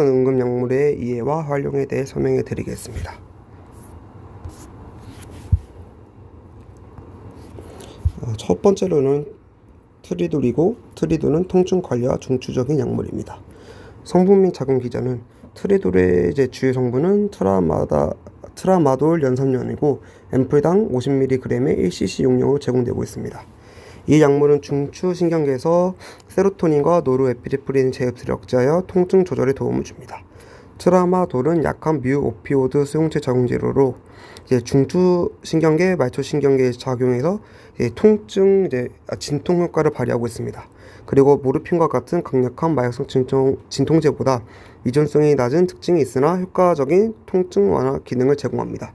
응급약물의 이해와 활용에 대해 설명해 드리겠습니다. 첫 번째로는 트리돌이고, 트리돌은 통증 관리와 중추적인 약물입니다. 성분 및 작용 기전은 트리돌의 주요 성분은 트라마돌 연산연이고 앰플당 50mg의 1cc 용량으로 제공되고 있습니다. 이 약물은 중추신경계에서 세로토닌과 노르에피네프린 제흡수를 억제하여 통증 조절에 도움을 줍니다. 트라마돌은 약한 뮤오피오드 수용체 작용 재료로 중추신경계, 말초신경계에 작용해서 진통 효과를 발휘하고 있습니다. 그리고 모르핀과 같은 강력한 마약성 진통제보다 위존성이 낮은 특징이 있으나 효과적인 통증 완화 기능을 제공합니다.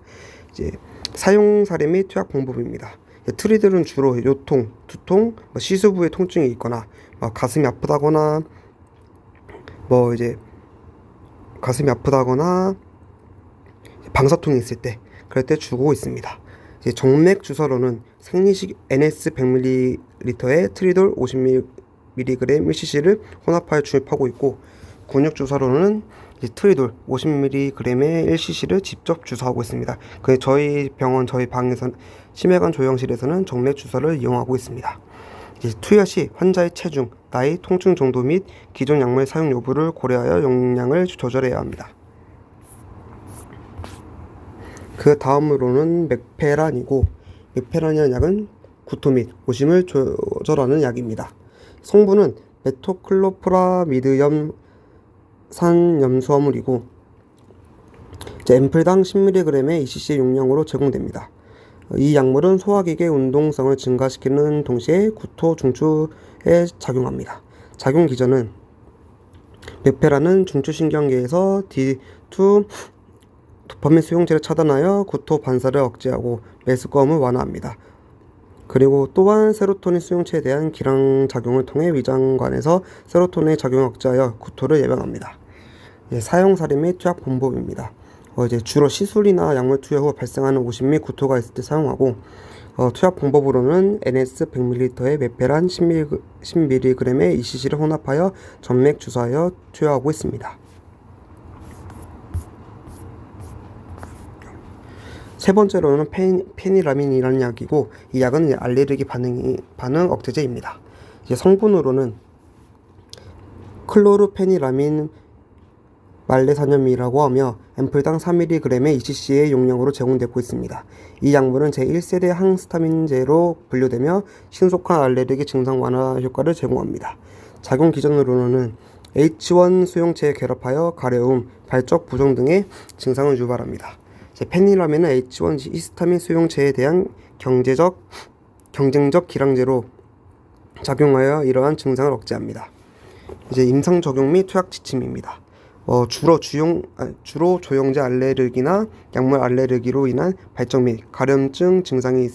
사용 사례 및 투약 방법입니다. 트리들은 주로 요통, 두통, 시수부에 통증이 있거나 가슴이 아프다거나 방사통이 있을 때 그럴 때 주고 있습니다. 정맥 주사로는 생리식 NS 100ml에 트리돌 50mg 1cc를 혼합하여 주입하고 있고, 근육 주사로는 트리돌 50mg의 1cc를 직접 주사하고 있습니다. 저희 방에서 심혈관 조영실에서는 정맥 주사를 이용하고 있습니다. 투여 시 환자의 체중, 나이, 통증 정도 및 기존 약물 사용 여부를 고려하여 용량을 조절해야 합니다. 그 다음으로는 맥페란이고, 맥페란이라는 약은 구토 및 오심을 조절하는 약입니다. 성분은 메토클로프라미드 산염수화물이고 앰플당 10mg의 2cc 용량으로 제공됩니다. 이 약물은 소화기계 운동성을 증가시키는 동시에 구토, 중추에 작용합니다. 작용 기전은 맥페란은 중추신경계에서 D2 도파민 수용체를 차단하여 구토 반사를 억제하고 메스꺼움을 완화합니다. 그리고 또한 세로토닌 수용체에 대한 기랑 작용을 통해 위장관에서 세로토닌의 작용을 억제하여 구토를 예방합니다. 사용 사례 및 투약 방법입니다. 주로 시술이나 약물 투여 후 발생하는 오심 및 구토가 있을 때 사용하고, 투약 방법으로는 NS 100ml에 메페란 10mg의 2cc를 혼합하여 전맥 주사하여 투여하고 있습니다. 세 번째로는 페니라민이라는 약이고, 이 약은 알레르기 반응 억제제입니다. 성분으로는 클로르페니라민 말레산염이라고 하며 앰플당 4mg의 2cc의 용량으로 제공되고 있습니다. 이 약물은 제1세대 항스타민제로 분류되며 신속한 알레르기 증상 완화 효과를 제공합니다. 작용 기전으로는 H1 수용체에 결합하여 가려움, 발적 부종 등의 증상을 유발합니다. 페니라민은 H1 히스타민 수용체에 대한 경쟁적 기량제로 작용하여 이러한 증상을 억제합니다. 임상 적용 및 투약 지침입니다. 주로 조영제 알레르기나 약물 알레르기로 인한 발적 및 가려움증 증상이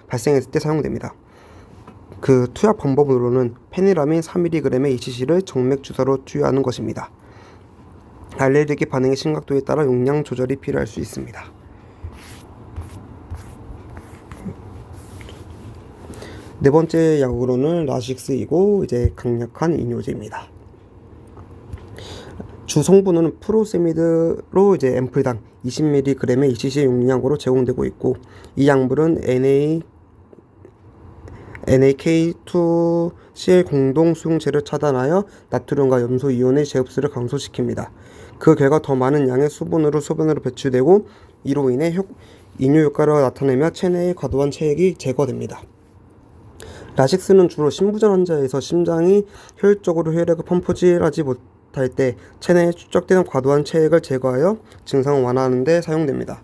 발생했을 때 사용됩니다. 그 투약 방법으로는 페니라민 4mg의 2cc를 정맥 주사로 투여하는 것입니다. 알레르기 반응의 심각도에 따라 용량 조절이 필요할 수 있습니다. 네 번째 약으로는 라식스이고 강력한 이뇨제입니다. 주 성분은 프로세미드로 앰플당 20mg의 2cc 용량으로 제공되고 있고, 이 약물은 NAK2CL 공동 수용체를 차단하여 나트륨과 염소 이온의 재흡수를 감소시킵니다. 그 결과 더 많은 양의 수분으로 배출되고, 이로 인해 이뇨 효과를 나타내며 체내의 과도한 체액이 제거됩니다. 라식스는 주로 심부전 환자에서 심장이 효율적으로 혈액을 펌프질하지 못할 때 체내에 축적되는 과도한 체액을 제거하여 증상을 완화하는 데 사용됩니다.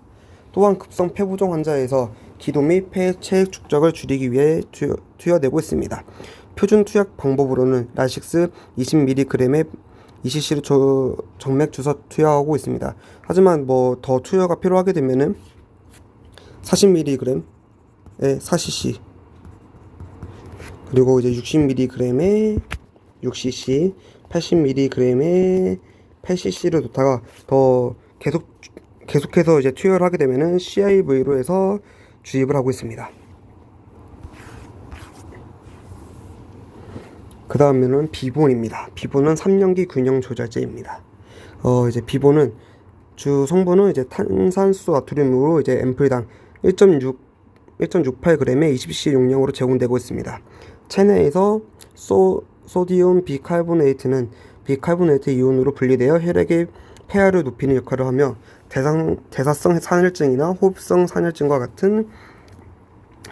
또한 급성 폐부종 환자에서 기도 및 폐 체액 축적을 줄이기 위해 투여되고 있습니다. 표준 투약 방법으로는 라식스 20mg의 2cc를 정맥 주사 투여하고 있습니다. 하지만 더 투여가 필요하게 되면은 40mg의 4cc 그리고 60mg의 6cc, 80mg의 8cc를 놓다가 더 계속해서 투여를 하게 되면은 CIV로 해서 주입을 하고 있습니다. 그 다음에는 비본입니다. 비본은 3년기 균형 조절제입니다. 이제 비보는 주 성분은 이제 탄산수 나트륨으로 이제 앰플당 1.68g의 20cc 용량으로 제공되고 있습니다. 체내에서 소디움 비카보네이트는 비카보네이트 이온으로 분리되어 혈액의 폐하를 높이는 역할을 하며 대사성 산혈증이나 호흡성 산혈증과 같은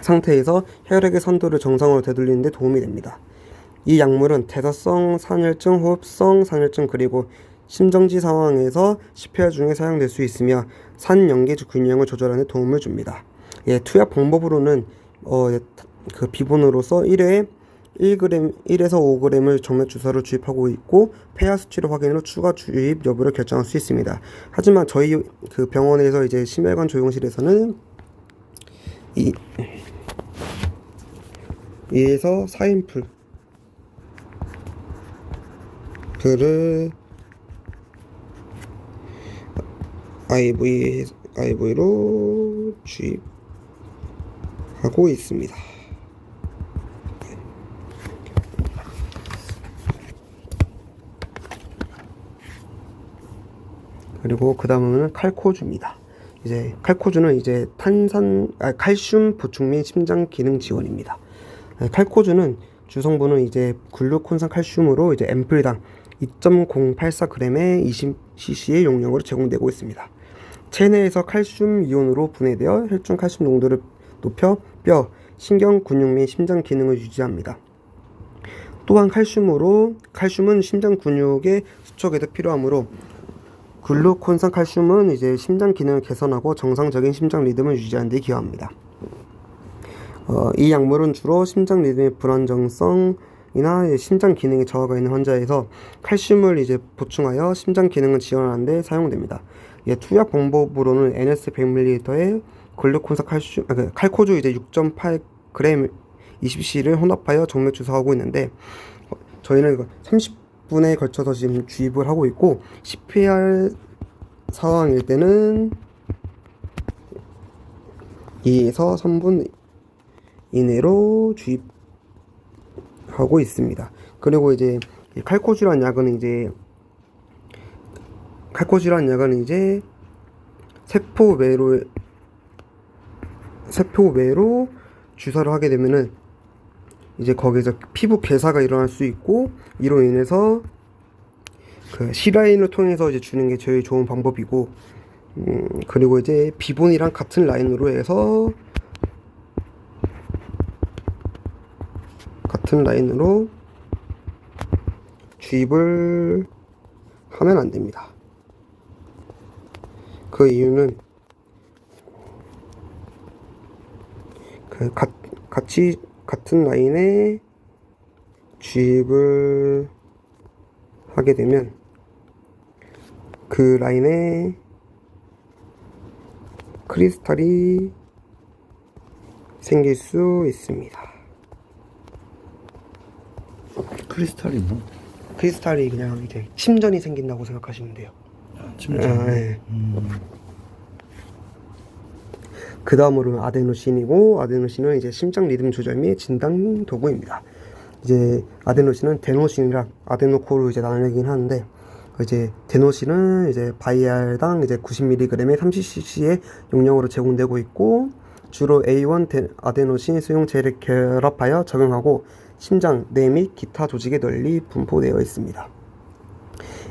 상태에서 혈액의 산도를 정상으로 되돌리는 데 도움이 됩니다. 이 약물은 대사성 산혈증, 호흡성 산혈증 그리고 심정지 상황에서 시폐혈 중에 사용될 수 있으며 산염기 균형을 조절하는 데 도움을 줍니다. 투약 방법으로는 그 비본으로서 1회에 1에서 5g을 정맥 주사로 주입하고 있고 폐하 수치를 확인 후 추가 주입 여부를 결정할 수 있습니다. 하지만 저희 그 병원에서 이제 심혈관 조종실에서는 2에서 4인풀 그를 IV로 주입하고 있습니다. 그리고 그 다음은 칼코주입니다. 이제 칼코주는 이제 칼슘 보충 및 심장 기능 지원입니다. 칼코주는 주성분은 이제 글루콘산 칼슘으로 이제 앰플당 2.084g의 20cc의 용량으로 제공되고 있습니다. 체내에서 칼슘 이온으로 분해되어 혈중 칼슘 농도를 높여 뼈, 신경, 근육 및 심장 기능을 유지합니다. 또한 칼슘은 심장 근육의 수축에도 필요하므로 글루콘산 칼슘은 이제 심장 기능을 개선하고 정상적인 심장 리듬을 유지하는 데 기여합니다. 이 약물은 주로 심장 리듬의 불안정성이나 심장 기능에 저하가 있는 환자에서 칼슘을 이제 보충하여 심장 기능을 지원하는 데 사용됩니다. 투약 방법으로는 NS100ml에 글루콘산 칼코주 이제 6.8g 20cc를 혼합하여 정맥 주사하고 있는데 저희는 30분에 걸쳐서 지금 주입을 하고 있고 CPR 상황일 때는 2에서 3분 이내로 주입하고 있습니다. 그리고 이제 칼코주라는 약은 이제 세포 외로 주사를 하게 되면은 이제 거기서 피부 괴사가 일어날 수 있고 이로 인해서 그 C라인을 통해서 이제 주는 게 제일 좋은 방법이고 그리고 이제 비본이랑 같은 라인으로 해서 주입을 하면 안 됩니다. 그 이유는 같은 라인에 주입을 하게 되면 그 라인에 크리스탈이 생길 수 있습니다. 크리스탈이 뭐? 크리스탈이 그냥 이제 침전이 생긴다고 생각하시면 돼요. 침전. 네. 그 다음으로는 아데노신이고 아데노신은 이제 심장 리듬 조절 및 진단 도구입니다. 이제 아데노신은 데노신이랑 아데노코로 이제 나뉘긴 하는데 이제 데노신은 이제 바이알당 이제 90mg의 30cc의 용량으로 제공되고 있고 주로 A1 아데노신 수용체를 결합하여 적용하고 심장, 뇌 및 기타 조직에 널리 분포되어 있습니다.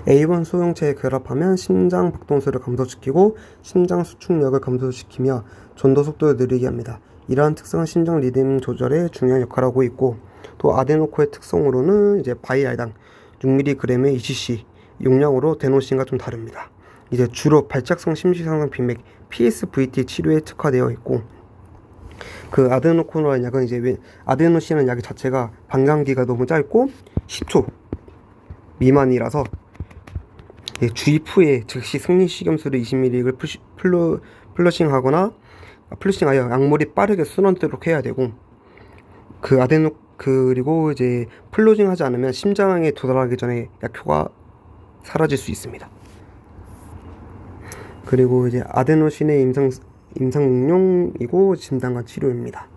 A1 소형체에 결합하면 심장 박동수를 감소시키고 심장 수축력을 감소시키며 전도 속도를 느리게 합니다. 이러한 특성은 심장 리듬 조절에 중요한 역할을 하고 있고 또 아데노코의 특성으로는 이제 바이알당 6mg의 20cc 용량으로 데노신과 좀 다릅니다. 이제 주로 발작성 심시상승 빈맥 PSVT 치료에 특화되어 있고 그 아데노코라는 약은 이제 아데노신이라는 약 자체가 방광기가 너무 짧고 10초 미만이라서 주입 후에 즉시 승리식염수를 20mg를 플러싱하여 약물이 빠르게 순환되도록 해야 되고 그리고 이제 플로징하지 않으면 심장에 도달하기 전에 약효가 사라질 수 있습니다. 그리고 이제 아데노신의 임상용이고 진단과 치료입니다.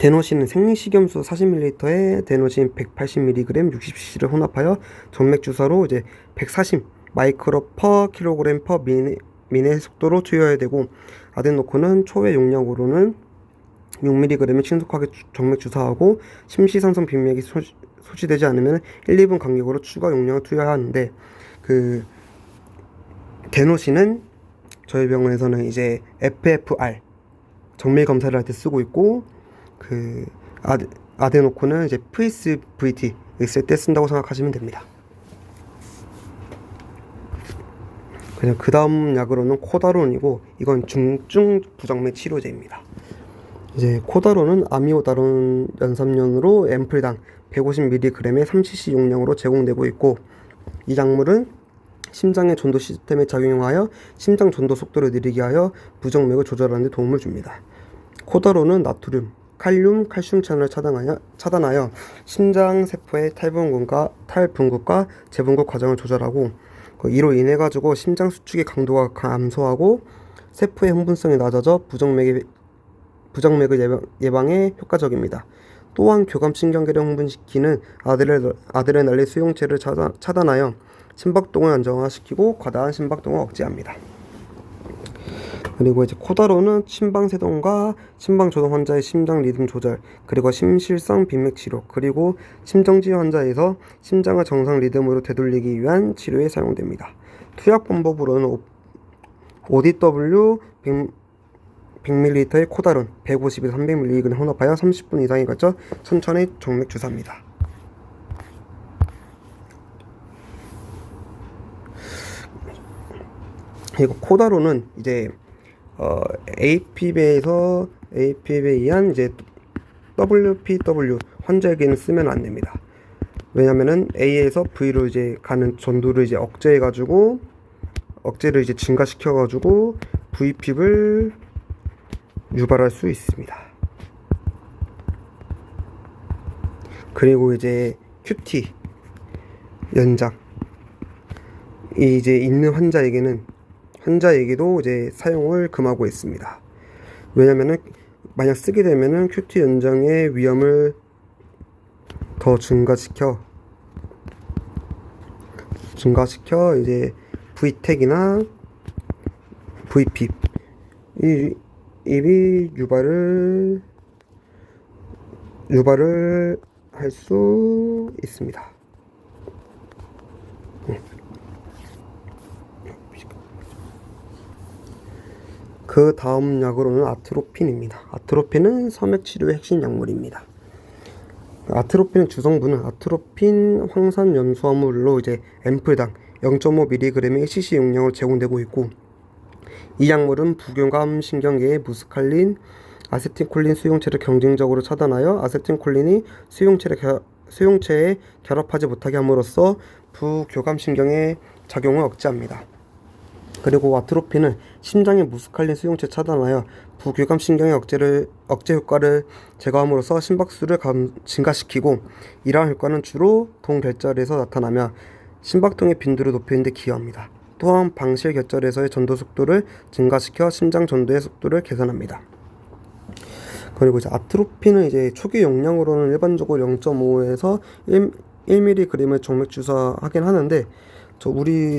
데노신은 생리식염수 40ml에 데노신 180mg 60cc를 혼합하여 정맥 주사로 이제 140 마이크로 퍼 킬로그램 퍼 민의 속도로 투여해야 되고, 아데노콘은 초회 용량으로는 6mg을 신속하게 정맥 주사하고 심시상선 빈맥이 소지되지 않으면 1, 2분 간격으로 추가 용량을 투여하는데, 그 데노신은 저희 병원에서는 이제 FFR 정밀 검사를 할 때 쓰고 있고, 그 아데노콘은 이제 PSVT 있을 때 쓴다고 생각하시면 됩니다. 그냥 그 다음 약으로는 코다론이고, 이건 중증 부정맥 치료제입니다. 이제 코다론은 아미오다론 연산연으로 앰플당 150mg의 3cc 용량으로 제공되고 있고, 이 약물은 심장의 전도 시스템에 작용하여 심장 전도 속도를 느리게 하여 부정맥을 조절하는 데 도움을 줍니다. 코다론은 나트륨, 칼륨, 칼슘 채널을 차단하여 심장 세포의 탈분급과 재분급 과정을 조절하고, 이로 인해 가지고 심장 수축의 강도가 감소하고 세포의 흥분성이 낮아져 부정맥을 예방에 효과적입니다. 또한 교감신경계를 흥분시키는 아드레날린 수용체를 차단하여 심박동을 안정화시키고 과다한 심박동을 억제합니다. 그리고 이제 코다론은 심방세동과 심방조동 환자의 심장 리듬 조절, 그리고 심실성 빈맥 치료, 그리고 심정지 환자에서 심장을 정상 리듬으로 되돌리기 위한 치료에 사용됩니다. 투약 방법으로는 ODW 100ml의 코다론 150에서 300mg을 혼합하여 30분 이상에 걸쳐 천천히 정맥 주사합니다. 그리고 코다론은 이제 APB에서 APB에 의한 이제 WPW 환자에게는 쓰면 안 됩니다. 왜냐면은 A에서 V로 이제 가는 전도를 이제 억제를 이제 증가시켜가지고 VP를 유발할 수 있습니다. 그리고 이제 QT 연장 이제 있는 환자에게도 이제 사용을 금하고 있습니다. 왜냐면은 만약 쓰게 되면은 QT 연장의 위험을 더 증가시켜 이제 VTEC이나 VPIP 이 유발을 할 수 있습니다. 그 다음 약으로는 아트로핀입니다. 아트로핀은 섬액치료의 핵심 약물입니다. 아트로핀의 주성분은 아트로핀 황산염수화물로 이제 앰플당 0.5mg의 1cc 용량으로 제공되고 있고, 이 약물은 부교감 신경계의 무스칼린, 아세틸콜린 수용체를 경쟁적으로 차단하여 아세틸콜린이 수용체에 결합하지 못하게 함으로써 부교감 신경의 작용을 억제합니다. 그리고 아트로핀은 심장의 무스칼린 수용체 차단하여 부교감 신경의 억제 효과를 제거함으로써 심박수를 증가시키고, 이러한 효과는 주로 동결절에서 나타나며 심박동의 빈도를 높이는 데 기여합니다. 또한 방실결절에서의 전도 속도를 증가시켜 심장 전도의 속도를 개선합니다. 그리고 이제 아트로핀은 이제 초기 용량으로는 일반적으로 0.5에서 1mg을 정맥 주사하긴 하는데,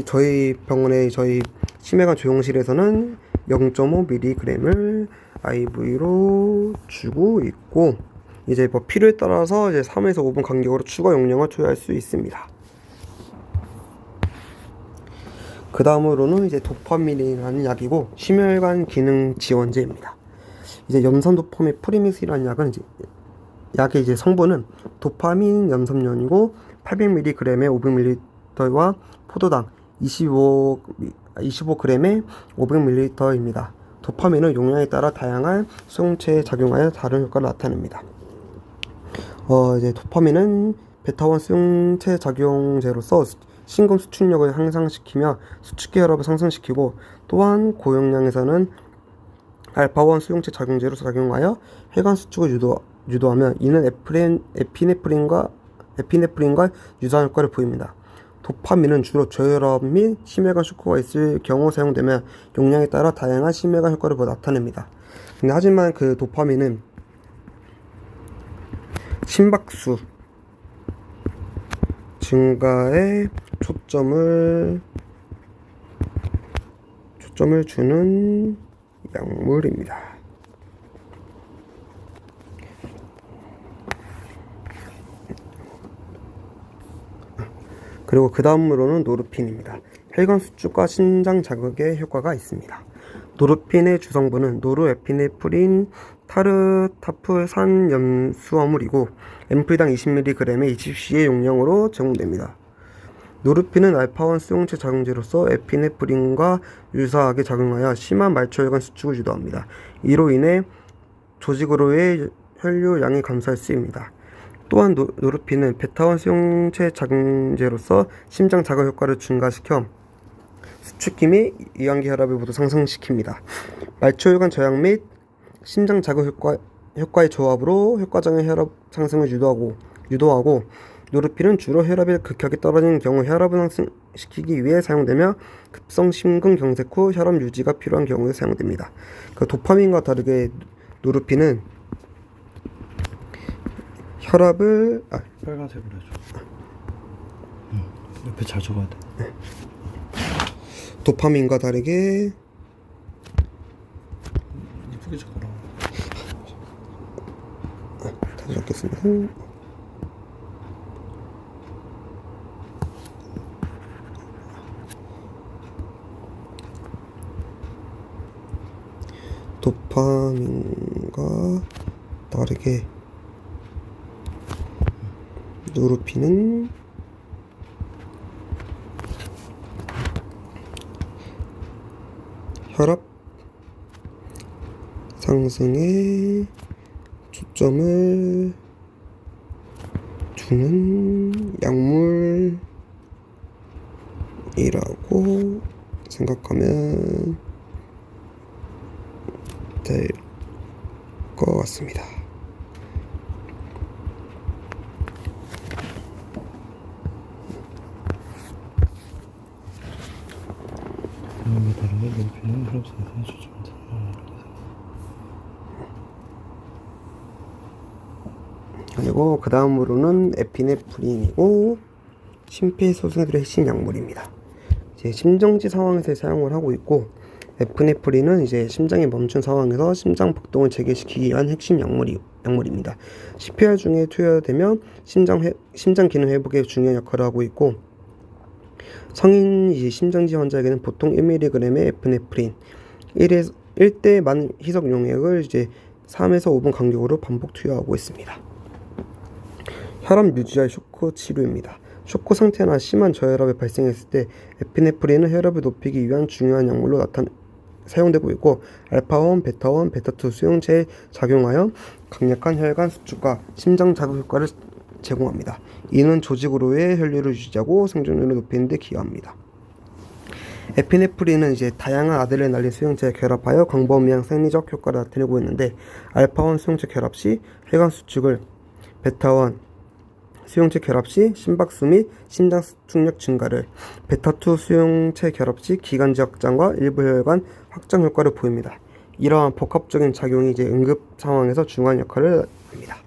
저희 병원의 저희 심해관 조용실에서는 0.5mg을 IV로 주고 있고, 이제 뭐 필요에 따라서 이제 3에서 5분 간격으로 추가 용량을 투여할 수 있습니다. 그 다음으로는 이제 도파민이라는 약이고, 심혈관 기능 지원제입니다. 이제 염산도파민 프리미스라는 약은 약의 이제 성분은 도파민 염산연이고 800mg에 500ml와 포도당 25g에 500ml입니다. 도파민은 용량에 따라 다양한 수용체에 작용하여 다른 효과를 나타냅니다. 이제 도파민은 베타1 수용체 작용제로서 심근 수축력을 향상시키며 수축기 혈압을 상승시키고, 또한 고용량에서는 알파1 수용체 작용제로 작용하여 혈관 수축을 유도하며 이는 에피네프린과 유사한 효과를 보입니다. 도파민은 주로 저혈압 및 심혈관 쇼크가 있을 경우 사용되며 용량에 따라 다양한 심혈관 효과를 나타냅니다. 근데 하지만 그 도파민은 심박수 증가에 초점을 주는 약물입니다. 그리고 그 다음으로는 노르핀입니다. 혈관 수축과 심장 자극에 효과가 있습니다. 노르핀의 주성분은 노르에피네프린 타르타프산 염수화물이고 앰플당 20mg의 20cc 용량으로 제공됩니다. 노르핀은 알파1 수용체 작용제로서 에피네프린과 유사하게 작용하여 심한 말초혈관 수축을 유도합니다. 이로 인해 조직으로의 혈류량이 감소할 수 있습니다. 또한 노르핀은 베타1 수용체 작용제로서 심장 자극 효과를 증가시켜 수축기 및 이완기 혈압을 모두 상승시킵니다. 말초혈관 저항 및 심장 자극 효과의 조합으로 효과적인 혈압 상승을 유도하고 노르핀은 주로 혈압이 급격히 떨어지는 경우 혈압을 상승시키기 위해 사용되며 급성 심근경색 후 혈압 유지가 필요한 경우에 사용됩니다. 그 도파민과 다르게 노르핀은 혈압을 빨간색으로 해줘. 옆에 잘 적어야 돼. 도파민과 다르게 이쁘게 적어라. 다시 적겠습니다. 도파민과 다르게 노르핀은 혈압 상승에 초점을 주는 약물이라고 생각하면 될 것 같습니다. 그럼에 다르게 노르핀은 혈압 상승에 초점을 그리고 그 다음으로는 에피네프린이고 심폐소생술의 핵심 약물입니다. 이제 심정지 상황에서 사용을 하고 있고 에피네프린은 이제 심장이 멈춘 상황에서 심장 박동을 재개시키기 위한 핵심 약물입니다. CPR 중에 투여되며 심장 기능 회복에 중요한 역할을 하고 있고 성인 심정지 환자에게는 보통 1mg의 에피네프린 1대 만 희석 용액을 이제 3에서 5분 간격으로 반복 투여하고 있습니다. 혈압 유지와 쇼크 치료입니다. 쇼크 상태나 심한 저혈압이 발생했을 때 에피네프린은 혈압을 높이기 위한 중요한 약물로 사용되고 있고 알파1, 베타1, 베타2 수용체에 작용하여 강력한 혈관 수축과 심장 자극 효과를 제공합니다. 이는 조직으로의 혈류를 유지하고 생존율을 높이는 데 기여합니다. 에피네프린은 이제 다양한 아드레날린 수용체에 결합하여 광범위한 생리적 효과를 나타내고 있는데 알파1 수용체 결합 시 혈관 수축을, 베타1 수용체 결합 시 심박수 및 심장 수축력 증가를, 베타2 수용체 결합 시 기관지 확장과 일부 혈관 확장 효과를 보입니다. 이러한 복합적인 작용이 이제 응급 상황에서 중요한 역할을 합니다.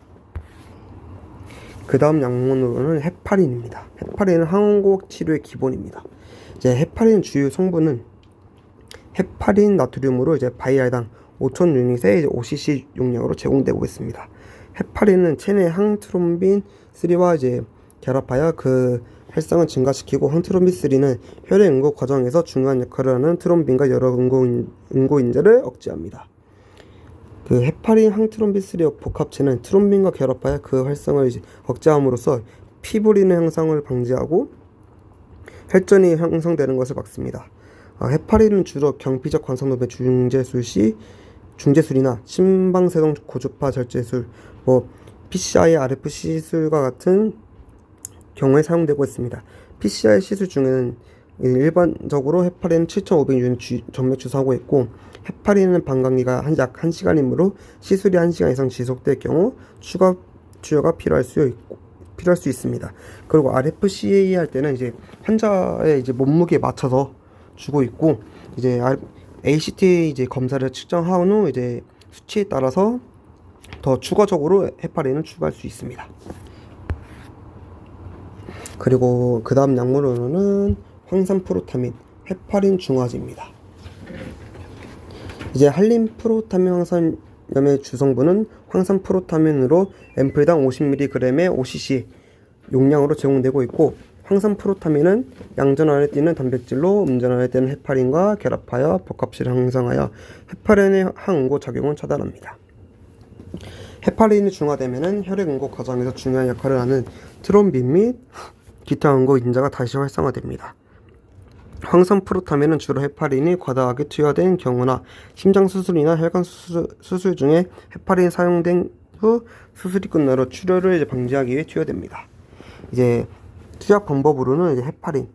그 다음 약물로는 헤파린입니다. 헤파린은 항원고학 치료의 기본입니다. 이제 헤파린 주요 성분은 헤파린 나트륨으로 이제 바이알당 5,000유닛의 5cc 용량으로 제공되고 있습니다. 헤파린은 체내 항트롬빈 3와 이제 결합하여 그 활성을 증가시키고 항트롬빈 3는 혈액 응고 과정에서 중요한 역할을 하는 트롬빈과 여러 응고인자를 억제합니다. 그 헤파린 항트롬빈 3의 복합체는 트롬빈과 결합하여 그 활성을 이제 억제함으로써 피부리는 형성을 방지하고 혈전이 형성되는 것을 막습니다. 헤파린은 주로 경피적 관상도의 중재술이나 심방세동 고주파 절제술, PCI RF 시술과 같은 경우에 사용되고 있습니다. PCI 시술 중에는 일반적으로 헤파린은 7,500유닛 전맥 주사하고 있고 헤파린은 방광기가 약 1시간이므로 시술이 1시간 이상 지속될 경우 추가 투여가 필요할 수 있습니다. 그리고 RFCA 할 때는 이제 환자의 이제 몸무게에 맞춰서 주고 있고 이제 ACT 이제 검사를 측정한 후 이제 수치에 따라서 더 추가적으로 헤파린을 추가할 수 있습니다. 그리고 그 다음 약물로는 황산프로타민, 헤파린 중화제입니다. 이제 할림프로타민 황산염의 주성분은 황산프로타민으로 앰플당 50mg의 5cc 용량으로 제공되고 있고, 황산프로타민은 양전 안에 띄는 단백질로 음전 안에 띄는 헤파린과 결합하여 복합질을 형성하여 헤파린의 항응고 작용을 차단합니다. 헤파린이 중화되면 혈액 응고 과정에서 중요한 역할을 하는 트롬빈 및 기타 응고 인자가 다시 활성화됩니다. 황산프로타민은 주로 헤파린이 과다하게 투여된 경우나 심장 수술이나 혈관 수술 중에 헤파린이 사용된 후 수술이 끝나러 출혈을 방지하기 위해 투여됩니다. 이제 투약 방법으로는 이제 헤파린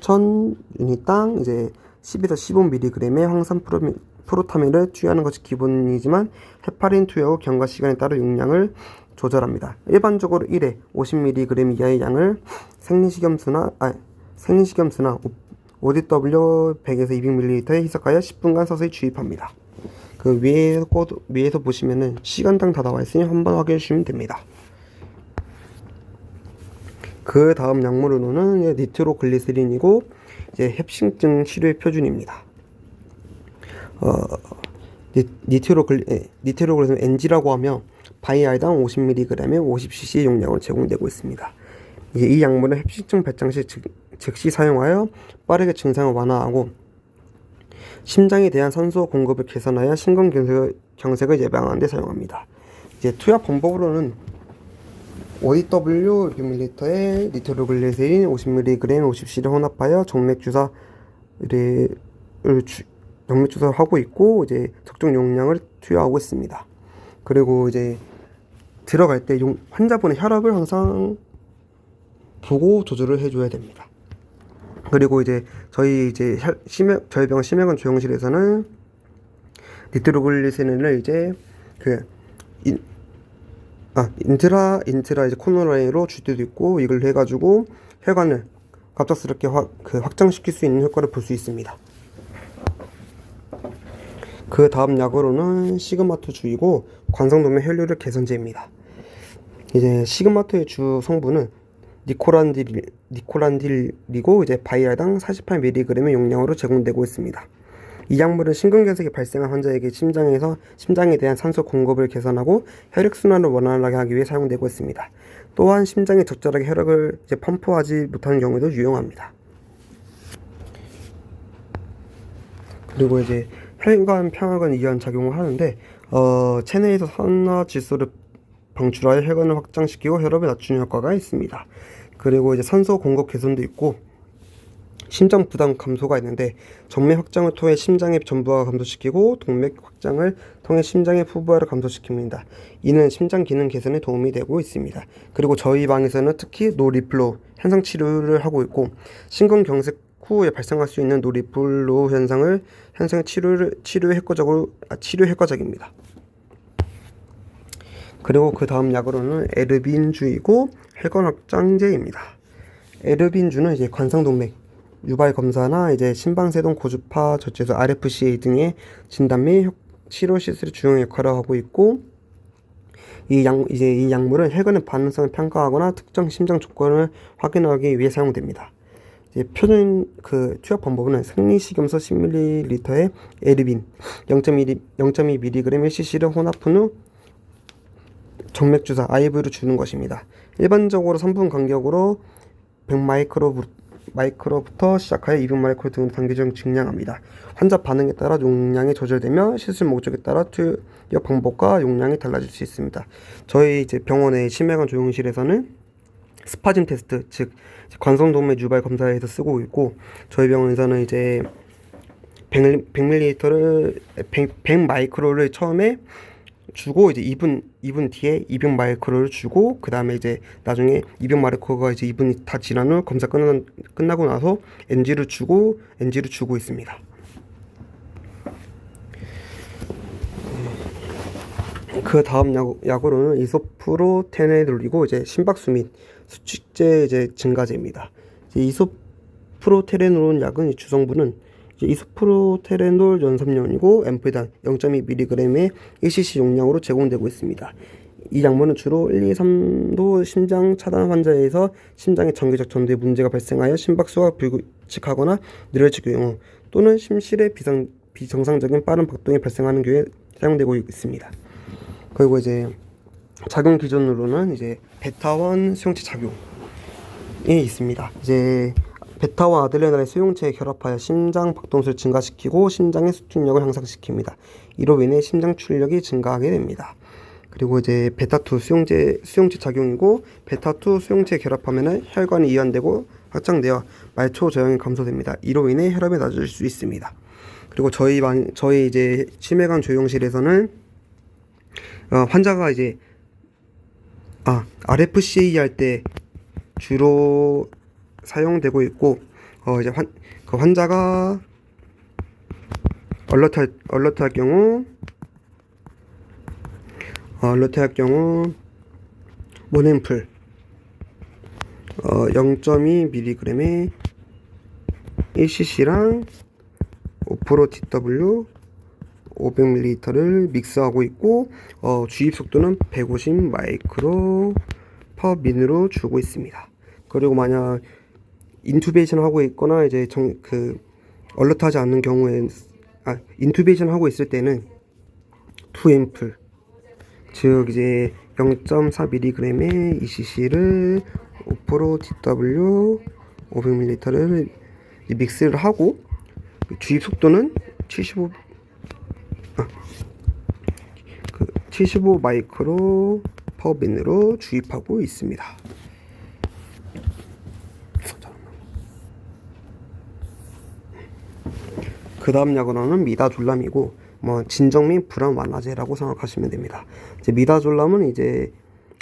1000유닛당 이제 10에서 15mg의 황산프로타민을 투여하는 것이 기본이지만, 헤파린 투여 후 경과 시간에 따라 용량을 조절합니다. 일반적으로 1회 50mg 이하의 양을 생리식염수나 ODW 100에서 200ml에 희석하여 10분간 서서히 주입합니다. 그 위에서 보시면은 시간당 다 나와 있으니 한번 확인해 주시면 됩니다. 그 다음 약물로는 니트로글리세린이고 이제 협심증 치료의 표준입니다. 니트로글리세린 NG라고 하며 바이알당 50mg의 50cc 용량을 제공되고 있습니다. 이제 이 약물은 협심증 발작 시 즉시 사용하여 빠르게 증상을 완화하고 심장에 대한 산소 공급을 개선하여 심근경색을 예방하는 데 사용합니다. 이제 투약 방법으로는 ODW 6ml에 니트로글리세린 50mg 50c를 혼합하여 정맥주사를 하고 있고, 이제 적정 용량을 투여하고 있습니다. 그리고 이제 들어갈 때 환자분의 혈압을 항상 보고 조절을 해줘야 됩니다. 그리고 이제 저희 병원 심혈관 조영실에서는 니트로글리세린을 이제 인트라 이제 코너라인으로 줄 때도 있고, 이걸 해가지고 혈관을 갑작스럽게 확장시킬 수 있는 효과를 볼 수 있습니다. 그 다음 약으로는 시그마토주이고 관상도면 혈류를 개선제입니다. 이제 시그마토의 주 성분은 니코란딜이고 이제 바이알당 48mg의 용량으로 제공되고 있습니다. 이 약물은 심근경색이 발생한 환자에게 심장에 대한 산소 공급을 개선하고 혈액순환을 원활하게 하기 위해 사용되고 있습니다. 또한 심장이 적절하게 혈액을 펌프하지 못하는 경우에도 유용합니다. 그리고 이제 혈관 평화관 이완 작용을 하는데, 체내에서 산화질소를 방출하여 혈관을 확장시키고 혈압을 낮추는 효과가 있습니다. 그리고 이제 산소 공급 개선도 있고 심장 부담 감소가 있는데, 정맥 확장을 통해 심장의 전부하를 감소시키고 동맥 확장을 통해 심장의 후부하를 감소시킵니다. 이는 심장 기능 개선에 도움이 되고 있습니다. 그리고 저희 방에서는 특히 노리플로우 현상 치료를 하고 있고, 심근경색 후에 발생할 수 있는 노리플로우 현상의 치료에 효과적입니다. 그리고 그 다음 약으로는 에르빈주이고 혈관 확장제입니다. 에르빈주는 이제 관상동맥 유발 검사나 이제 심방세동 고주파 저체소 RFCA 등의 진단 및 치료 시술의 주요 역할을 하고 있고, 이 약물은 혈관의 반응성을 평가하거나 특정 심장 조건을 확인하기 위해 사용됩니다. 이제 표준 투약 방법은 생리식염수 10ml에 에르빈 0.2mg 1cc를 혼합한 후 정맥주사 IV로 주는 것입니다. 일반적으로 3분 간격으로 100마이크로부터 시작하여 200마이크로 등으로 단계적으로 증량합니다. 환자 반응에 따라 용량이 조절되며 시술 목적에 따라 투여 방법과 용량이 달라질 수 있습니다. 저희 병원의 심혈관 조영실에서는 스파즘 테스트, 즉 관성동맥 유발 검사에서 쓰고 있고, 저희 병원에서는 이제 100ml를 100마이크로를 처음에 주고 이제 2분 뒤에 200마이크로를 주고, 그 다음에 이제 나중에 200마이크로가 이제 2분이 다 지난 후 검사 끝나고 나서 NG를 주고 있습니다. 그 다음 약으로는 이소프로테네돌이고 이제 심박수 및 수축제 증가제입니다. 이소프로테네돌 약은 주성분은 이제 이소프로테레놀 연산량이고 앰플당 0.2mg의 1cc 용량으로 제공되고 있습니다. 이 약물은 주로 1, 2, 3도 심장 차단 환자에서 심장의 정기적 전도에 문제가 발생하여 심박수가 불규칙하거나 느려지는 경우 또는 심실의 비정상적인 빠른 박동이 발생하는 경우에 사용되고 있습니다. 그리고 이제 작용 기준으로는 이제 베타1 수용체 작용이 있습니다. 이제 베타와 아드레날린 수용체에 결합하여 심장 박동수를 증가시키고 심장의 수축력을 향상시킵니다. 이로 인해 심장 출력이 증가하게 됩니다. 그리고 이제 베타2 수용체 작용이고 베타2 수용체에 결합하면 혈관이 이완되고 확장되어 말초 저항이 감소됩니다. 이로 인해 혈압이 낮아질 수 있습니다. 그리고 저희 이제 치매관 조용실에서는 환자가 이제 RFCA 할 때 주로 사용되고 있고 이제 환자가 얼러트할 경우 모넨풀 0.2mg의 1cc랑 5%TW 500ml를 믹스하고 있고 주입 속도는 150 마이크로 퍼 민으로 주고 있습니다. 그리고 만약 인투베이션 하고 있거나 이제 얼러트하지 않는 경우에 인투베이션 하고 있을 때는 2앰플 즉 이제 0.4mg의 2cc를 5%TW 500ml를 믹스를 하고 주입 속도는 75 마이크로 퍼 민으로 주입하고 있습니다. 그 다음 약으로는 미다졸람이고 진정 및 불안 완화제라고 생각하시면 됩니다. 이제 미다졸람은 이제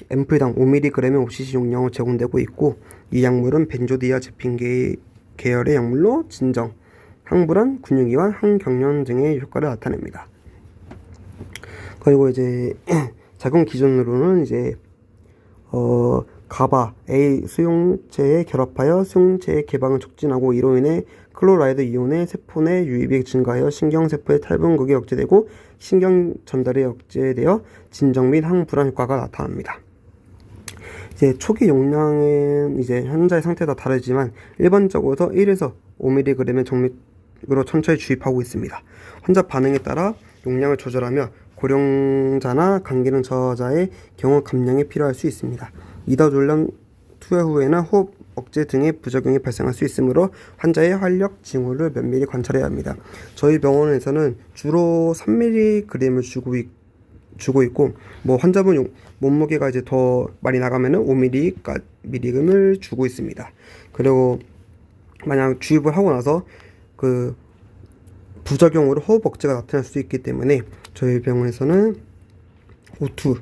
앰플당 5mg의 5cc 용량으로 제공되고 있고 이 약물은 벤조디아제핀 계열의 약물로 진정, 항불안, 근육이완, 항경련 등의 효과를 나타냅니다. 그리고 이제 작용 기준으로는 이제 가바 A 수용체에 결합하여 수용체의 개방을 촉진하고 이로 인해 클로라이드 이온의 세포 내 유입이 증가하여 신경세포의 탈분극이 억제되고 신경 전달이 억제되어 진정 및 항불안 효과가 나타납니다. 이제 초기 용량은 이제 환자의 상태에 따라 다르지만 일반적으로 1에서 5mg의 정밀으로 천천히 주입하고 있습니다. 환자 반응에 따라 용량을 조절하며 고령자나 감기능 저하자의 경우 감량이 필요할 수 있습니다. 미다졸람 투여 후에는 호흡 억제 등의 부작용이 발생할 수 있으므로 환자의 활력 징후를 면밀히 관찰해야 합니다. 저희 병원에서는 주로 3mg을 주고 있고 환자분 몸무게가 이제 더 많이 나가면은 5mg을 주고 있습니다. 그리고 만약 주입을 하고 나서 그 부작용으로 호흡 억제가 나타날 수 있기 때문에 저희 병원에서는 O2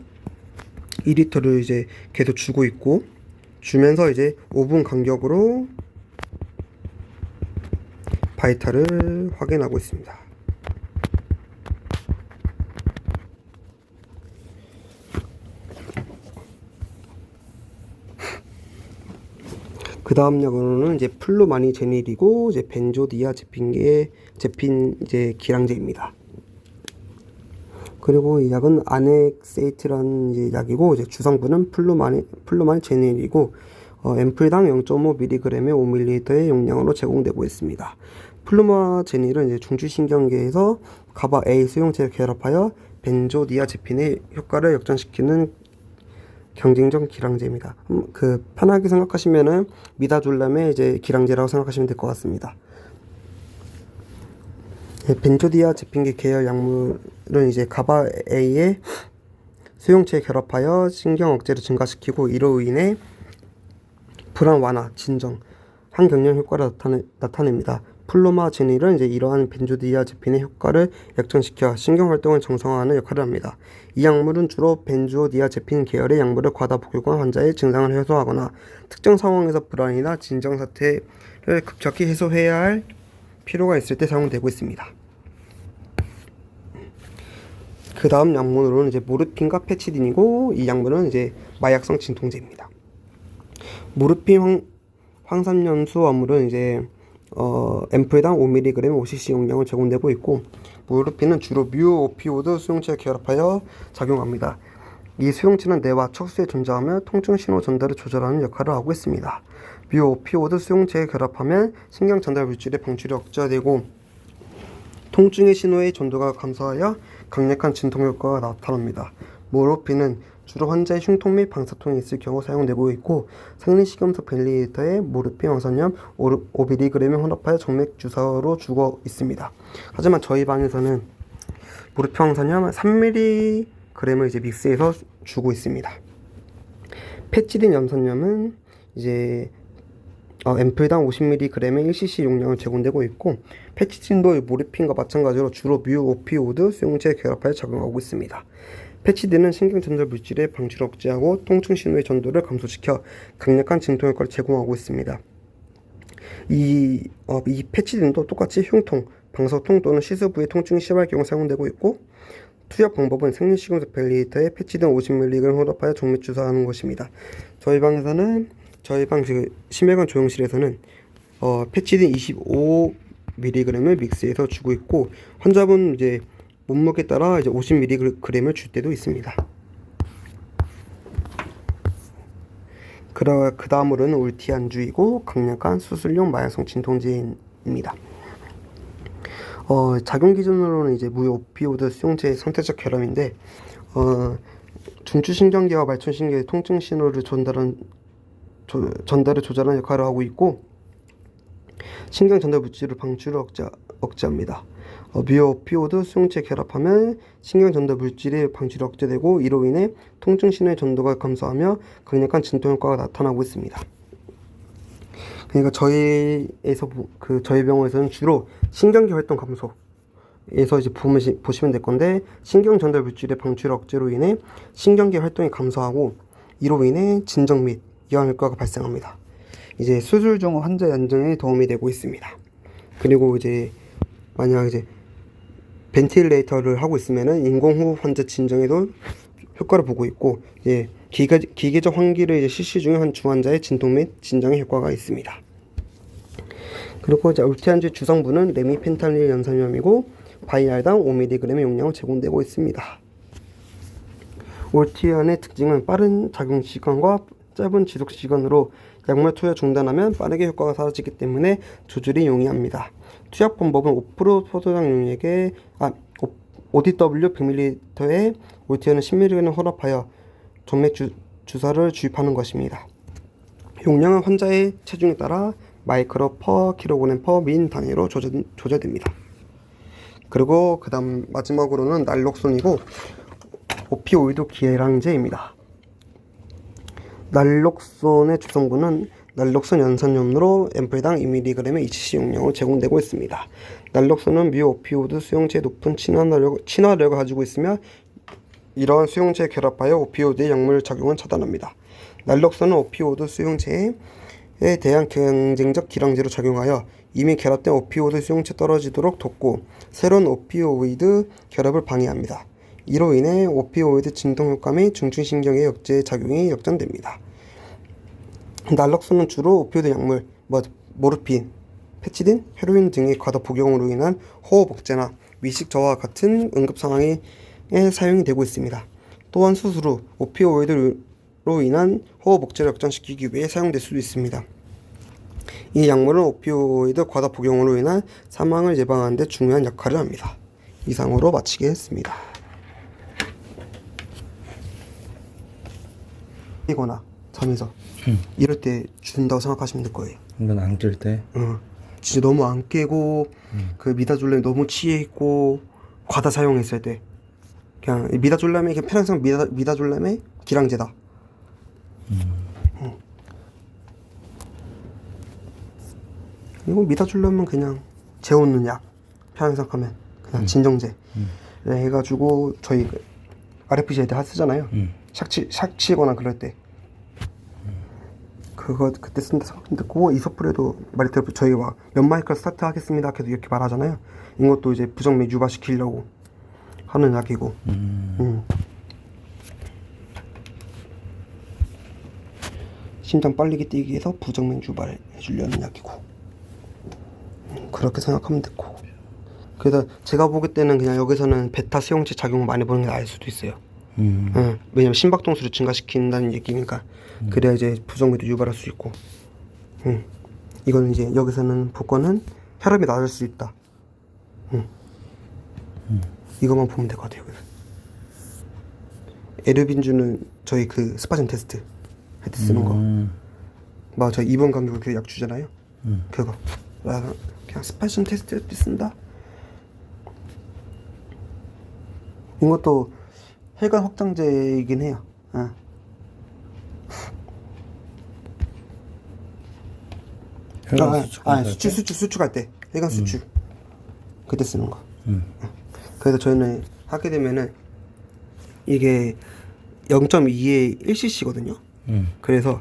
2리터를 이제 계속 주고 있고 주면서 이제 5분 간격으로 바이탈을 확인하고 있습니다. 그 다음 약으로는 이제 플루마니제닐이고 이제 벤조디아제핀 이제 기량제입니다. 그리고 이 약은 아넥세이트라는 이제 약이고 이제 주성분은 플루마니제닐이고 앰플당 0.5mg의 5ml의 용량으로 제공되고 있습니다. 플루마제닐은 이제 중추신경계에서 가바 A 수용체를 결합하여 벤조디아제핀의 효과를 역전시키는 경쟁적 기량제입니다. 편하게 생각하시면은 미다졸람의 이제 기량제라고 생각하시면 될 것 같습니다. 벤조디아제핀 계열 약물은 이제 가바 A의 수용체에 결합하여 신경 억제를 증가시키고 이로 인해 불안 완화, 진정, 항경련 효과를 나타냅니다. 플루마제닐은 이제 이러한 벤조디아제핀의 효과를 역전시켜 신경 활동을 정상화하는 역할을 합니다. 이 약물은 주로 벤조디아제핀 계열의 약물을 과다 복용한 환자의 증상을 해소하거나 특정 상황에서 불안이나 진정 사태를 급격히 해소해야 할 필요가 있을 때 사용되고 있습니다. 그 다음 약물은 이제 모르핀과 페치딘이고 이 약물은 이제 마약성 진통제입니다. 모르핀 황산연수 약물은 이제 앰플당 5mg 5cc 용량을 제공되고 있고, 모르핀은 주로 뮤 오피오드 수용체에 결합하여 작용합니다. 이 수용체는 뇌와 척수에 존재하며 통증 신호 전달을 조절하는 역할을 하고 있습니다. 뮤 오피오드 수용체에 결합하면 신경 전달 물질의 방출이 억제되고 통증의 신호의 전도가 감소하여 강력한 진통 효과가 나타납니다. 모르핀은 주로 환자의 흉통 및 방사통이 있을 경우 사용되고 있고, 생리식염소 벨리리터에 모르핀 황산염 5mg을 혼합하여 정맥 주사로 주고 있습니다. 하지만 저희 방에서는 모르핀 황산염 3mg을 이제 믹스해서 주고 있습니다. 페치딘 염산염은 이제 앰플당 50mg의 1cc 용량을 제공되고 있고, 페치딘도 모르핀과 마찬가지로 주로 뮤 오피오드 수용체에 결합하여 작용하고 있습니다. 페치딘은 신경 전달 물질의 방출을 억제하고 통증 신호의 전도를 감소시켜 강력한 진통 효과를 제공하고 있습니다. 이 페치딘도 똑같이 흉통, 방사통 또는 시스 부위 통증이 심할 경우 사용되고 있고, 투약 방법은 생리식염소 벨리리터에 페치딘 50mg를 혼합하여 정맥 주사하는 것입니다. 저희 방 심혈관 조영실에서는 페치딘 25mg을 믹스해서 주고 있고, 환자분 이제 몸무게에 따라 이제 50mg을 줄 때도 있습니다. 그 다음으로는 울티안주이고 강력한 수술용 마약성 진통제입니다. 작용 기준으로는 이제 무오피오드 수용체의 선택적 결함인데, 중추신경계와 말초신경의 통증 신호를 전달을 조절하는 역할을 하고 있고, 신경 전달 물질을 방출을 억제합니다. 뮤오피오드 수용체에 결합하면 신경 전달 물질의 방출이 억제되고, 이로 인해 통증 신호의 전도가 감소하며 강력한 진통 효과가 나타나고 있습니다. 그러니까 저희 병원에서는 주로 신경계 활동 감소에서 이제 보시면 될 건데, 신경 전달 물질의 방출 억제로 인해 신경계 활동이 감소하고, 이로 인해 진정 및 이완 효과가 발생합니다. 이제 수술 중 환자 안정에 도움이 되고 있습니다. 그리고 이제 만약 이제 벤틸레이터를 하고 있으면은 인공호흡 환자 진정에도 효과를 보고 있고, 이제 기계적 환기를 이제 실시 중인 한 중환자의 진통 및 진정에 효과가 있습니다. 그리고 이제 울티안주 주성분은 레미펜탈릴 연산염이고 바이알당 5mg의 용량을 제공되고 있습니다. 울티안의 특징은 빠른 작용 시간과 짧은 지속 시간으로 약물 투여 중단하면 빠르게 효과가 사라지기 때문에 조절이 용이합니다. 투약 방법은 5% 포도당 용액에 ODW 100ml에 울티안을 10mg을 혼합하여 정맥 주사를 주입하는 것입니다. 용량은 환자의 체중에 따라 마이크로 퍼 킬로그램 퍼 민 단위로 조절됩니다. 그리고 그 다음 마지막으로는 날록손이고 오피오이드 기해랑제입니다. 날록손의 주성분은 날록손 연산염으로 앰플당 2mg의 2cc 용량으로 제공되고 있습니다. 날록손은 뮤 오피오드 수용체의 높은 친화력을 가지고 있으며, 이러한 수용체에 결합하여 오피오드의 약물 작용을 차단합니다. 날록손은 오피오드 수용체에 대한 경쟁적 기량제로 작용하여 이미 결합된 오피오드 수용체 떨어지도록 돕고, 새로운 오피오이드 결합을 방해합니다. 이로 인해 오피오이드 진통 효과 및 중추신경의 억제 작용이 역전됩니다. 날록손은 주로 오피오이드 약물, 모르핀, 페치딘, 헤로인 등의 과다 복용으로 인한 호흡 억제나 위식 저하와 같은 응급 상황에 사용이 되고 있습니다. 또한 수술 후 오피오이드로 인한 호흡 억제를 역전시키기 위해 사용될 수도 있습니다. 이 약물은 오피오이드 과다 복용으로 인한 사망을 예방하는 데 중요한 역할을 합니다. 이상으로 마치겠습니다. 이거나 잠에서 이럴 때 준다고 생각하시면 될 거예요. 이건 안 깰 때? 진짜 너무 안 깨고 그 미다졸렘 너무 취해 있고 과다 사용했을 때, 그냥 미다졸렘이 그냥 편향성 미다졸렘의 기량제다. 이거 미다졸렘은 그냥 재우는 약, 편향성하면 그냥 진정제 해가지고 저희 RFC 때 쓰잖아요. 샥치거나 그럴 때 그때 쓴다 생각했는데, 그거 이소프레도 말대로 저희 막 연마이클 스타트 하겠습니다 계속 이렇게 말하잖아요. 이것도 이제 부정맥 유발시키려고 하는 약이고, 심장 빨리게 뛰기 위해서 부정맥 유발해 주려는 약이고. 그렇게 생각하면 되고. 그래서 제가 보기 때는 그냥 여기서는 베타 수용체 작용을 많이 보는 게 나을 수도 있어요. 왜냐면 심박동수를 증가시킨다는 얘기니까. 그래야 이제 부정맥도 유발할 수 있고. 이거는 이제 여기서는 복권은 혈압이 낮을 수 있다. 이것만 보면 될 것 같아요. 여기서. 에르빈주는 저희 그 스파전 테스트 할 때 쓰는 거. 막 저희 입원 간격을 그 약 주잖아요. 그거. 그냥 스파전 테스트 할 때 쓴다. 이것도 혈관 확장제이긴 해요. 수축할 때 혈관 수축 그때 쓰는 거. 그래서 저희는 하게 되면은 이게 0.2에 1cc거든요. 그래서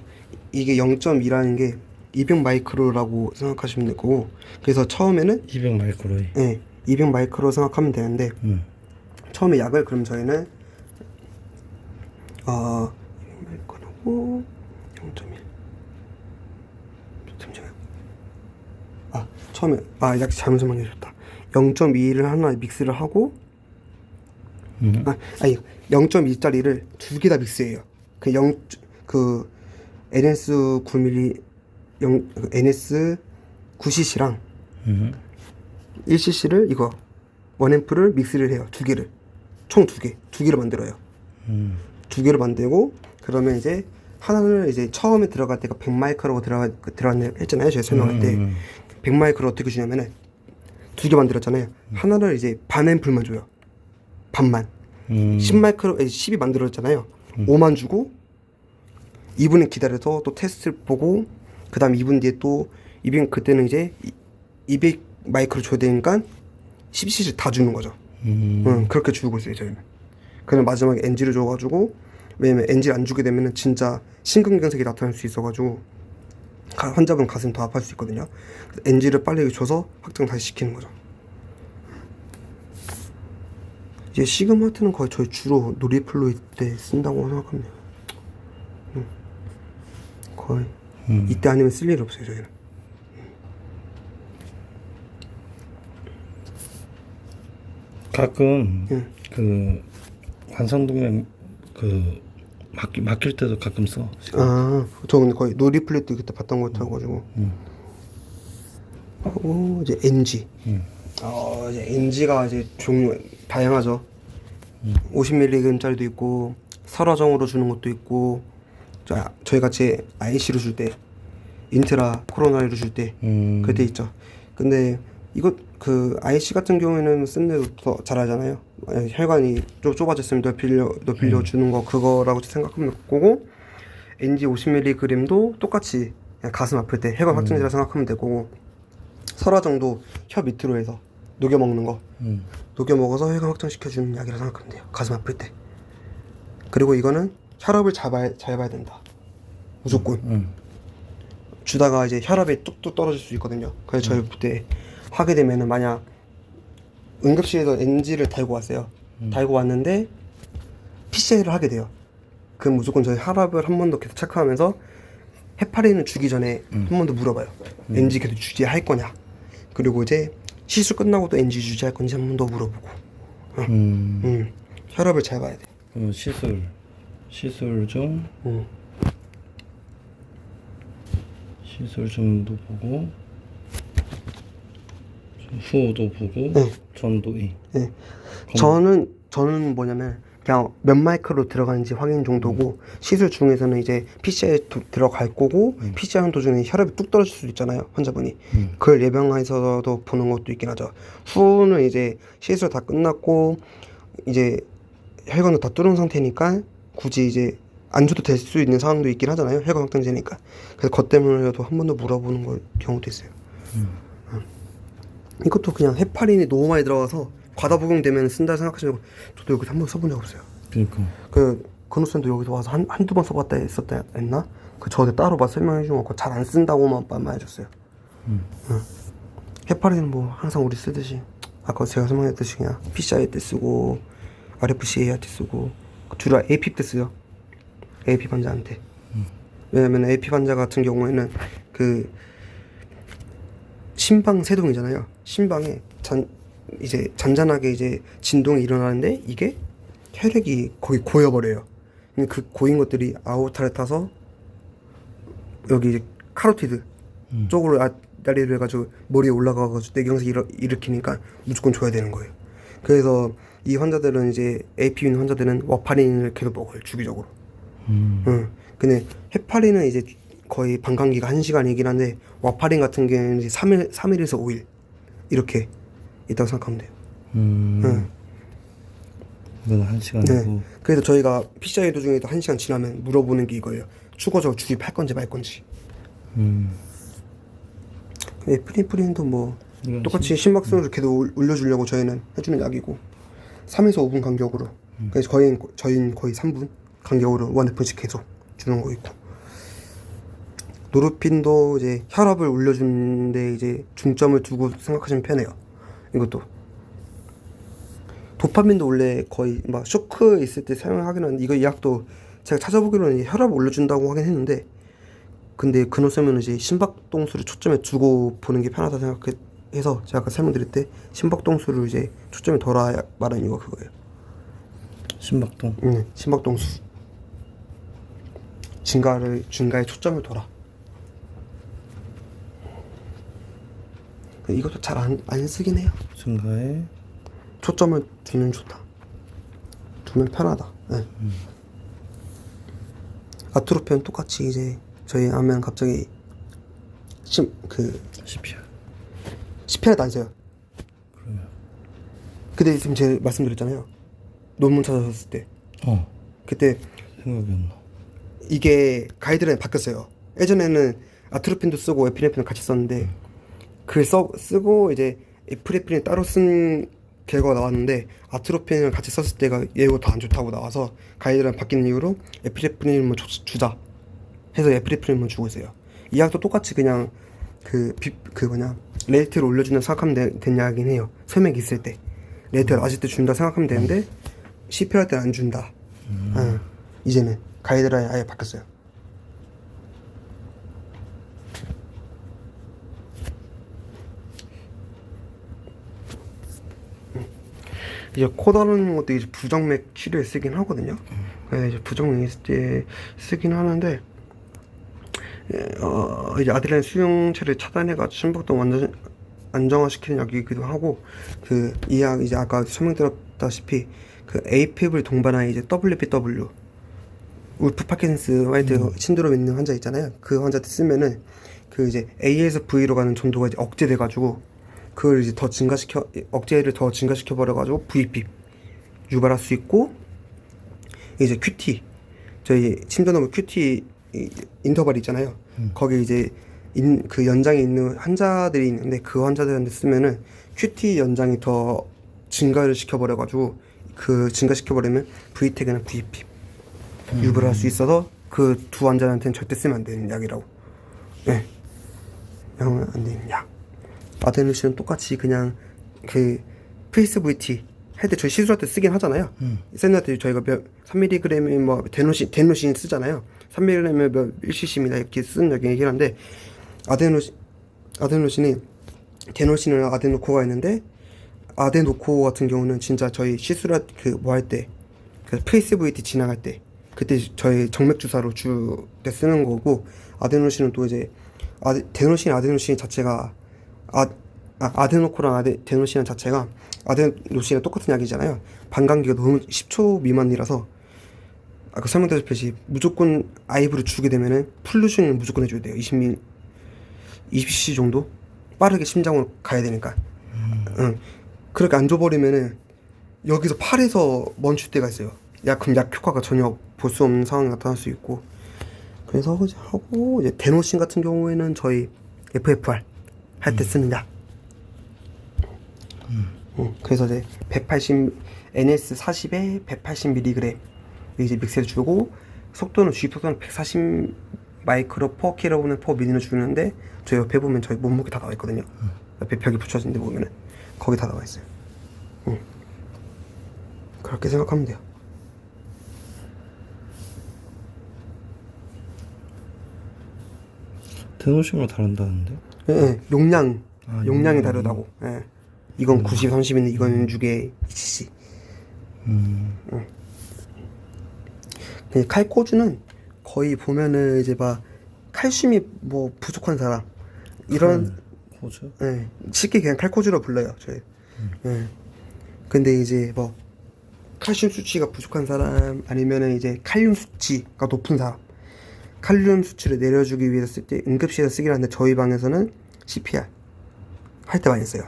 이게 0.2라는 게 200 마이크로라고 생각하시면 되고, 그래서 처음에는 200 마이크로에. 네, 200 마이크로 생각하면 되는데 처음에 약을 그럼 저희는 200 마이크로고 0.1. 잠시만요. 처음에 약 잘못 설명해줬다. 0.2를 하나 믹스를 하고 0.2짜리를 두 개 다 믹스해요. 그 NS 9mm NS 9cc랑 1cc를 이거 1앰프를 믹스를 해요. 두 개를 총 두 개를 만들어요. 두 개를 만들고 그러면 이제 하나를 이제 처음에 들어갈 때가 100마이크로 들어갔네 했잖아요. 제가 설명할 때 100마이크로 어떻게 주냐면은 두 개 만들었잖아요. 하나를 이제 반 앰플만 줘요. 반만. 10마이크로 10이 만들었잖아요. 5만 주고 2분을 기다려서 또 테스트를 보고 그 다음 2분 뒤에 또 200 그때는 이제 200 마이크로 줘야 되니까 10cc를 다 주는 거죠. 그렇게 주고 있어요 저희는. 그냥 마지막에 NG를 줘가지고, 왜냐면 NG를 안 주게 되면은 진짜 심근경색이 나타날 수 있어가지고 환자분 가슴이 더 아파할 수 있거든요. NG를 빨리 줘서 확장 다시 시키는 거죠. 이제 시그마트는 거의 저희 주로 노리플로이드 때 쓴다고 생각합니다. 거의 이때 아니면 쓸 일 없어요 저희는. 가끔 그 관상동맥 그 막힐 때도 가끔 써. 저 근데 거의 노리플레이트 그때 봤던 것 같아가지고. 하고 이제 NG. 이제 NG가 이제 종류 다양하죠. 50mg짜리도 있고 설화정으로 주는 것도 있고, 저희 같이 IC로 줄 때, 인트라 코로나로 줄 때 그때 있죠. 근데 이거 그 IC 같은 경우에는 쓴 데도 더 잘하잖아요. 혈관이 좀 좁아졌으면 넓히려 주는 거 그거라고 생각하면 되고, NG 50mg도 똑같이 그냥 가슴 아플 때 혈관 확장제라 생각하면 되고, 설화정도 혀 밑으로 해서 녹여 먹는 거, 녹여 먹어서 혈관 확장시켜 주는 약이라 생각하면 돼요. 가슴 아플 때. 그리고 이거는 혈압을 잘 봐야 된다. 무조건. 주다가 이제 혈압이 뚝뚝 떨어질 수 있거든요. 그래서 저희 그때 하게 되면은 만약 응급실에서 NG를 달고 왔어요. 달고 왔는데 PCI를 하게 돼요. 그럼 무조건 저희 혈압을 한 번 더 계속 체크하면서 헤파린을 주기 전에 한 번 더 물어봐요. NG 계속 유지할 거냐. 그리고 이제 시술 끝나고 또 NG 유지할 건지 한 번 더 물어보고. 혈압을 잘 봐야 돼. 시술 중 시술 중도 보고 후도 보고 전도 이. 네. 저는 뭐냐면 그냥 몇 마이크로 들어가는지 확인 정도고, 시술 중에서는 이제 PCI 들어갈 거고, PCI 하는 도중에 혈압이 뚝 떨어질 수도 있잖아요, 환자분이. 그걸 예방해서도 보는 것도 있긴 하죠. 후는 이제 시술 다 끝났고 이제 혈관도 다 뚫은 상태니까 굳이 이제 안 줘도 될 수 있는 상황도 있긴 하잖아요, 혈관 확장제니까. 그래서 그것 때문에라도 한 번 더 물어보는 경우도 있어요. 이것도 그냥 헤파린이 너무 많이 들어가서 과다 복용되면 쓴다 생각하시면, 저도 여기서 한 번 써본 적 없어요. 그러니까 근호쌤도 여기서 와서 한두 번 써봤다 했나? 저한테 따로 설명해 주고 잘 안 쓴다고만 말해줬어요. 헤파린은 뭐 항상 우리 쓰듯이 아까 제가 설명했듯이 그냥 PCI 때 쓰고 RFCA 할 때 쓰고, 주로 AP 때 쓰요. AP 환자한테. 왜냐면 AP 환자 같은 경우에는 그 심방 세동이잖아요. 심방에 이제 잔잔하게 이제 진동이 일어나는데 이게 혈액이 거의 고여버려요. 근데 그 고인 것들이 아오타를 타서 여기 이제 카로티드 쪽으로 다리를 해가지고 머리에 올라가가지고 뇌경색 일으키니까 무조건 줘야 되는 거예요. 그래서 이 환자들은 이제 AP 있는 환자들은 와파린을 계속 먹어요, 주기적으로. 응. 근데 헤파린은 이제 거의 방광기가 1시간이긴 한데 와파린 같은 경우는 이제 3일에서 5일 이렇게 있다고 생각하면 돼요. 응. 이건 1시간이고. 네. 그래서 저희가 PCR 도중에도 1시간 지나면 물어보는 게 이거예요. 추가적으로 주입할 건지 말 건지. 에프린프린도 뭐 똑같이 심박수를 계속 올려주려고 저희는 해주는 약이고 3에서 5분 간격으로. 그래서 저희는 거의 3분 간격으로 1F씩 계속 주는 거 있고. 노르핀도 이제 혈압을 올려주는데 이제 중점을 두고 생각하시면 편해요. 이것도. 도파민도 원래 거의 막 쇼크 있을 때 사용하긴 하는데 이거 이 약도 제가 찾아보기로는 혈압을 올려준다고 하긴 했는데 근데 그놈 쓰면 이제 심박동수를 초점에 두고 보는 게 편하다 생각해서 제가 아까 설명드릴 때 심박동수를 이제 초점에 둬라 말한 이유가 그거예요. 심박동. 심박동수 증가에 초점을 둬라. 이것도 잘 안 쓰긴 해요. 증가에 초점을 두면 좋다. 두면 편하다. 네. 아트로피는 똑같이 이제 저희 하면 갑자기 CPR. CPR도 안 써요. 그러면 근데 지금 제가 말씀드렸잖아요. 논문 찾아봤을 때. 그때 생각이 안 나. 이게 가이드라인이 바뀌었어요. 예전에는 아트로핀도 쓰고 에피네프린을 같이 썼는데 그걸 쓰고 이제 에피네프린 따로 쓴 결과가 나왔는데 아트로핀을 같이 썼을 때가 얘가 더 안 좋다고 나와서 가이드라인 바뀌는 이유로 에피네프린만 주자 해서 에피네프린만 주고 있어요. 이 약도 똑같이 그냥 레이트를 올려준다 생각하면 된 약이긴 해요. 설명이 있을 때 레이트를 아실 때 준다 생각하면 되는데 CPR 할 때는 안 준다. 이제는 가이드라인 아예 바뀌었어요. 이제 코 다루는 것도 이제 부정맥 치료에 쓰긴 하거든요. 그래서 이제 부정맥 있을 때 쓰긴 하는데, 이제 아드레날린 수용체를 차단해가지고 심박동 완전 안정화시키는 약이기도 하고, 이 약 이제 아까 설명드렸다시피 API를 동반한 이제 WPW, 울프 파킨스 화이트 신드롬 있는 환자 있잖아요. 그 환자한테 쓰면은 이제 A에서 V로 가는 전도가 이제 억제돼가지고 그걸 이제 억제를 더 증가시켜 버려가지고 VP 유발할 수 있고, 이제 QT 저희 심전호흡 QT 인터벌 있잖아요. 거기 이제 그 연장에 있는 환자들이 있는데 그 환자들한테 쓰면은 QT 연장이 더 증가를 시켜버려가지고 증가시켜버리면 VTEC나 VP 유발할 수 있어서 그 두 환자한테는 절대 쓰면 안 되는 약이라고. 네. 약은 안 되는 약. 아데노신은 똑같이 그냥 PSVT 할 때 저희 시술할 때 쓰긴 하잖아요. 샌드 때 저희가 3mg에 뭐 데노신 쓰잖아요. 3mg에 몇 1cc입니다 이렇게 쓰는 약이긴 한데 아데노신이 데노신이랑 아데노코가 있는데 아데노코 같은 경우는 진짜 저희 시술할 할 때 PSVT 진행할 때 그때 저희 정맥 주사로 때 쓰는 거고, 아데노신은 또 이제 아데노신 자체가 아데노코랑 데노신 자체가 아데노신이랑 똑같은 약이잖아요. 반감기가 너무 10초 미만이라서 아까 설명드렸듯이 무조건 아이브를 주게 되면은 풀루션을 무조건 해줘야 돼요. 20cc 정도 빠르게 심장으로 가야 되니까. 그렇게 안 줘버리면은 여기서 팔에서 멈출 때가 있어요. 그럼 약 효과가 전혀 볼 수 없는 상황이 나타날 수 있고. 그래서 하고 이제 데노신 같은 경우에는 저희 FFR 할 때 쓰는 약. 그래서 이제 NS 40에 180mg 이제 믹스를 주고, 주입 속도는 140 마이크로 퍼 킬로그램 퍼 미리를 주는데 저희 옆에 보면 저희 몸무게 다 나와 있거든요. 옆에 벽에 붙여진 데 보면은 거기 다 나와 있어요. 그렇게 생각하면 돼요. 데노신과 다른다는데? 네, 용량 아, 용량이 다르다고. 예. 이건 90, 30인데 이건 6에 2cc. 칼코주는 거의 보면은 이제 막 칼슘이 뭐 부족한 사람 이런 호주? 예, 쉽게 그냥 칼코주로 불러요 저희. 예. 근데 이제 뭐 칼슘 수치가 부족한 사람 아니면은 이제 칼륨 수치가 높은 사람, 칼륨 수치를 내려주기 위해서 쓸 때 응급실에서 쓰긴 하는데 저희 방에서는 CPR 할 때 많이 써요.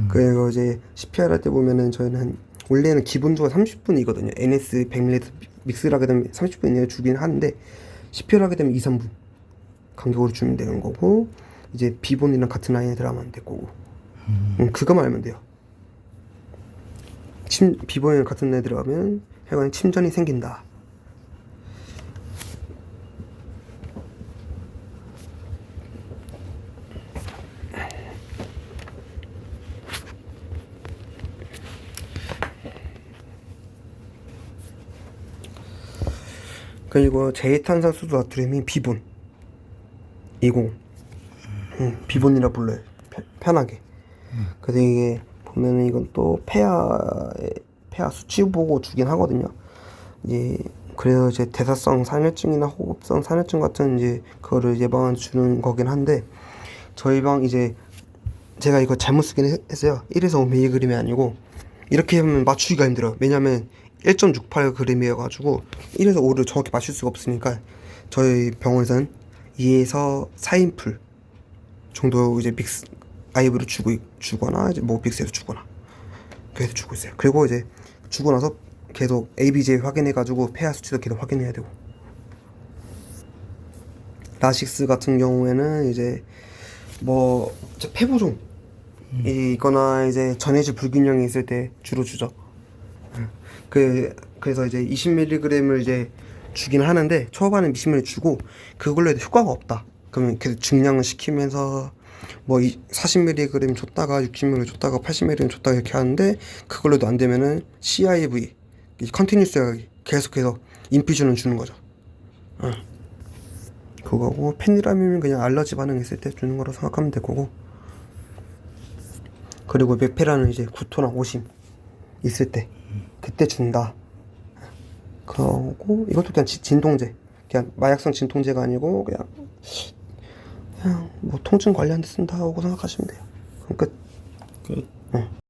그리고 이제 CPR 할 때 보면은 저희는 원래는 기본적으로 30분이거든요. NS 100ml 믹스를 하게 되면 30분 이내에 주긴 하는데 CPR 하게 되면 2, 3분 간격으로 주면 되는 거고, 이제 비본이랑 같은 라인에 들어가면 될 거고. 그거만 알면 돼요. 비본이랑 같은 라인에 들어가면 혈관에 침전이 생긴다. 그리고 제이탄산수도 나트륨이 비본이고, 비본이라 불러요. 편하게. 그래서 이게 보면은 이건 또 폐하 수치 보고 주긴 하거든요. 이제 그래서 이제 대사성 산혈증이나 호흡성 산혈증 같은 이제 그거를 예방해 주는 거긴 한데, 저희 방 이제 제가 이거 잘못 쓰긴 했어요. 1에서 5mg이 아니고 이렇게 하면 맞추기가 힘들어요. 왜냐면 1.68g이어 가지고 1에서 5를 정확히 맞출 수가 없으니까 저희 병원에서는 2에서 4인풀 정도 이제 믹스 아이브를 주거나 이제 뭐 믹스해서 주거나 그래서 주고 있어요. 그리고 이제 주고 나서 계속 ABJ 확인해 가지고 폐하 수치도 계속 확인해야 되고, 라식스 같은 경우에는 이제 뭐 폐부종 이거나 이제 전해질 불균형이 있을 때 주로 주죠. 그래서 이제 20mg을 이제 주긴 하는데 초반에 20mg 주고 그걸로 해도 효과가 없다. 그러면 계속 증량을 시키면서 뭐 40mg 줬다가 60mg 줬다가 80mg 줬다가 이렇게 하는데, 그걸로도 안 되면은 CIV 컨티뉴스 계속해서 인피주는 주는 거죠. 그거고, 페니라민은 그냥 알러지 반응 있을 때 주는 거라 생각하면 될 거고, 그리고 메페라는 이제 구토나 오심 있을 때 그때 준다. 그러고 이것도 그냥 진통제, 그냥 마약성 진통제가 아니고 그냥 뭐 통증 관리하는 데 쓴다고 생각하시면 돼요. 그럼 끝. 끝. 응.